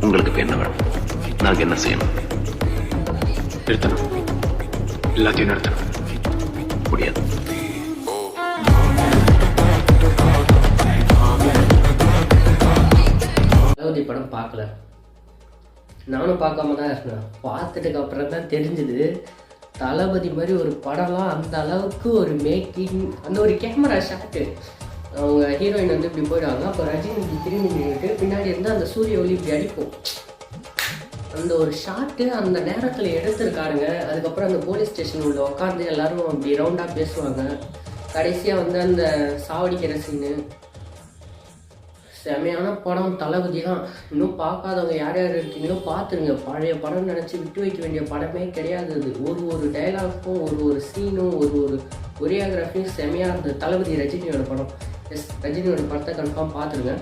உங்களுக்கு இப்ப என்ன வேணும்? நாங்க என்ன செய்யணும்? நிறுத்தணும், எல்லாத்தையும் நிறுத்தணும். முடியாது. தளபதி படம் பார்க்கல, நானும் பார்க்காம தான் இருந்தேன். பார்த்துட்டுக்கு அப்புறம் தான் தெரிஞ்சுது தளபதி மாதிரி ஒரு படம்லாம் அந்த அளவுக்கு ஒரு மேக்கிங், அந்த ஒரு கேமரா ஷாட்டு. அவங்க ஹீரோயின் வந்து இப்படி போயிடுவாங்க, அப்போ ரஜினி இப்படி திரும்பி நின்றுட்டு பின்னாடி இருந்து அந்த சூரிய ஒளி இப்படி அடிப்போம். அந்த ஒரு ஷாட்டு அந்த நேரத்தில் எடுத்துருக்காருங்க. அதுக்கப்புறம் அந்த போலீஸ் ஸ்டேஷன் உள்ள உட்காந்து எல்லாரும் அப்படி ரவுண்டாக பேசுவாங்க. கடைசியாக வந்து அந்த சாவடிக்கிற சீனு, செமையான படம். தளபதி தான். இன்னும் பார்க்காதவங்க யார் யார் இருக்கீங்களோ பார்த்துருங்க. பழைய படம் நினச்சி விட்டு வைக்க வேண்டிய படமே கிடையாது அது. ஒரு டைலாக்கும் ஒரு சீனும் ஒரு கொரியோகிராஃபியும் செமையாக இருந்தது. தளபதி ரஜினியோட படம். ரஜினியோட படத்தை கன்ஃபார்ம் பார்த்துருங்க.